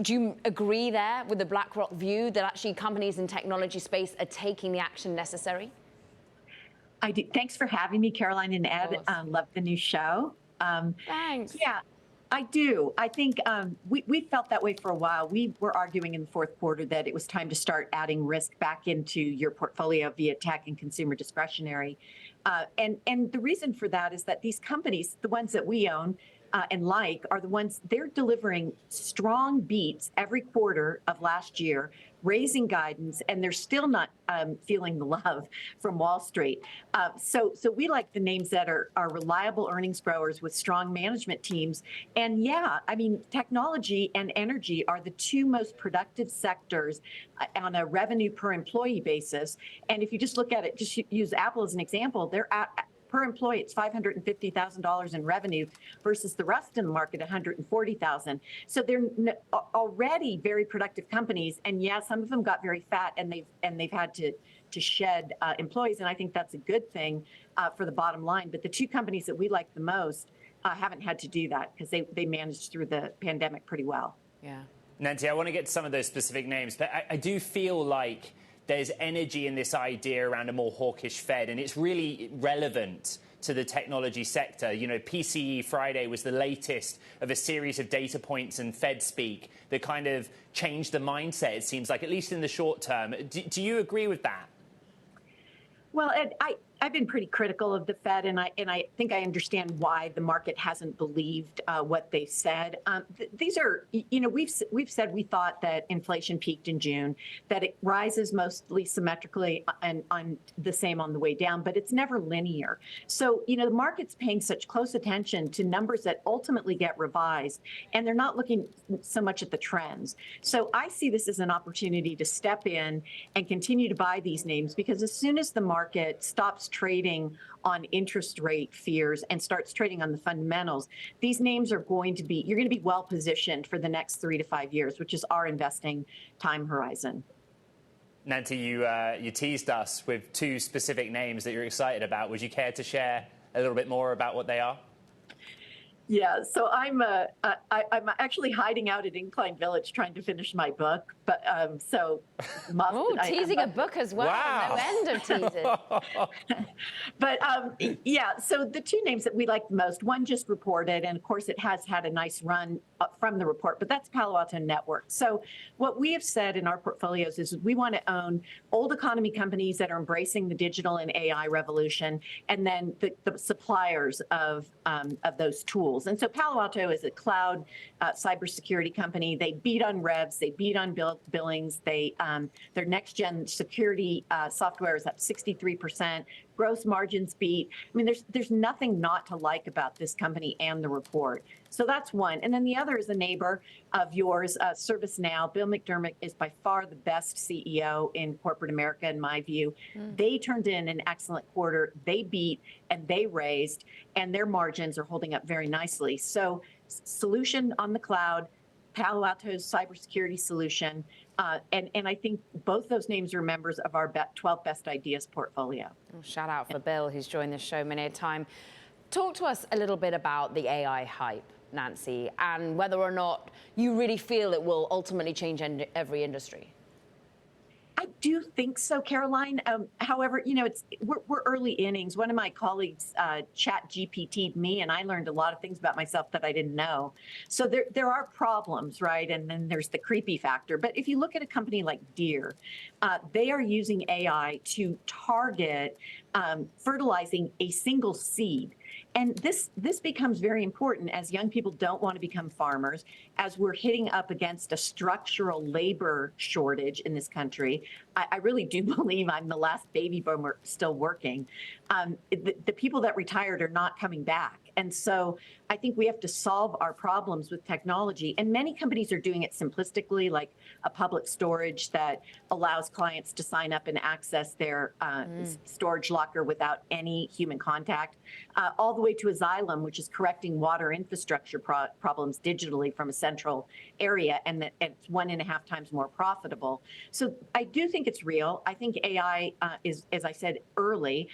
Do you agree there with the BlackRock view that actually companies in technology space are taking the action necessary? I do. Thanks for having me, Caroline and Ed. Love the new show. Thanks. Yeah, I do. I think we felt that way for a while. We were arguing in the fourth quarter that it was time to start adding risk back into your portfolio via tech and consumer discretionary. And the reason for that is that these companies, the ones that we own, and are the ones they're delivering strong beats every quarter of last year, raising guidance, and they're still not feeling the love from Wall Street. So we like the names that are reliable earnings growers with strong management teams. And yeah, I mean, technology and energy are the two most productive sectors on a revenue per employee basis. And if you just look at it, just use Apple as an example, they're at per employee, it's $550,000 in revenue versus the rest in the market, $140,000. So they're already very productive companies, and yeah, some of them got very fat, and they've had to shed employees, and I think that's a good thing for the bottom line. But the two companies that we like the most haven't had to do that because they managed through the pandemic pretty well. Yeah, Nancy, I want to get to some of those specific names, but I do feel like there's energy in this idea around a more hawkish Fed, and it's really relevant to the technology sector. You know, PCE Friday was the latest of a series of data points and Fed speak that kind of changed the mindset, it seems like, at least in the short term. Do you agree with that? Well, Ed, I've been pretty critical of the Fed, and I think I understand why the market hasn't believed what they said. These are, you know, we've said we thought that inflation peaked in June, that it rises mostly symmetrically and on the same on the way down, but it's never linear. So, you know, the market's paying such close attention to numbers that ultimately get revised, and they're not looking so much at the trends. So I see this as an opportunity to step in and continue to buy these names, because as soon as the market stops trading on interest rate fears and starts trading on the fundamentals, these names are going to be, you're going to be well positioned for the next 3 to 5 years, which is our investing time horizon. Nancy, you teased us with two specific names that you're excited about. Would you care to share a little bit more about what they are? Yeah, so I'm actually hiding out at Incline Village trying to finish my book, but teasing a book as well. Wow. No end of teasers. But yeah, so the two names that we like the most, one just reported, and of course it has had a nice run from the report, but that's Palo Alto Networks. So what we have said in our portfolios is we want to own old economy companies that are embracing the digital and AI revolution, and then the suppliers of those tools. And so Palo Alto is a cloud cybersecurity company. They beat on revs, they beat on billings. Their next-gen security software is up 63%. Gross margins beat. I mean, there's nothing not to like about this company and the report. So that's one. And then the other is a neighbor of yours, ServiceNow. Bill McDermott is by far the best CEO in corporate America, in my view. They turned in an excellent quarter. They beat and they raised, and their margins are holding up very nicely. So solution on the cloud, Palo Alto's cybersecurity solution, and I think both those names are members of our 12 Best Ideas portfolio. Well, shout out for Bill, who's joined this show many a time. Talk to us a little bit about the AI hype, Nancy, and whether or not you really feel it will ultimately change every industry. I do think so, Caroline. However, you know, we're early innings. One of my colleagues chat GPT'd me, and I learned a lot of things about myself that I didn't know. So there are problems, right? And then there's the creepy factor. But if you look at a company like Deere, they are using AI to target fertilizing a single seed. And this becomes very important as young people don't want to become farmers, as we're hitting up against a structural labor shortage in this country. I really do believe I'm the last baby boomer still working. The people that retired are not coming back. And so I think we have to solve our problems with technology. And many companies are doing it simplistically, like a public storage that allows clients to sign up and access their storage locker without any human contact, all the way to Xylem, which is correcting water infrastructure problems digitally from a central area, and it's 1.5 times more profitable. So I do think it's real. I think AI is, as I said, early.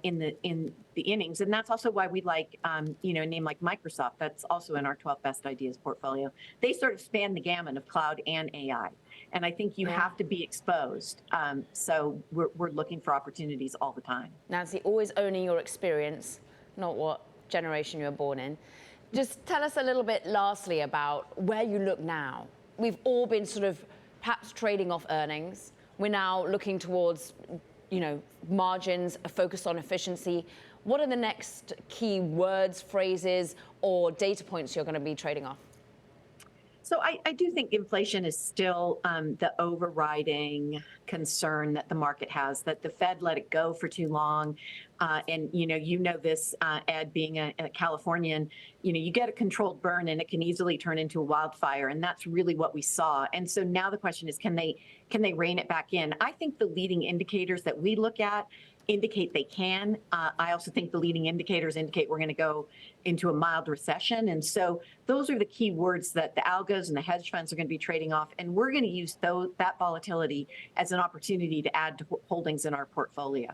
in the innings, and that's also why we like a name like Microsoft. That's also in our 12 best ideas portfolio. They sort of span the gamut of cloud and AI, and I think you have to be exposed. So we're looking for opportunities all the time. Nancy, always owning your experience, not what generation you were born in. Just tell us a little bit, lastly, about where you look now. We've all been sort of perhaps trading off earnings. We're now looking towards, margins, a focus on efficiency. What are the next key words, phrases, or data points you're going to be trading off? So I do think inflation is still the overriding concern that the market has, that the Fed let it go for too long. And this, Ed, being a Californian, you get a controlled burn and it can easily turn into a wildfire. And that's really what we saw. And so now the question is, can they rein it back in? I think the leading indicators that we look at indicate they can. I also think the leading indicators indicate we're going to go into a mild recession. And so those are the key words that the algos and the hedge funds are going to be trading off. And we're going to use that volatility as an opportunity to add to holdings in our portfolio.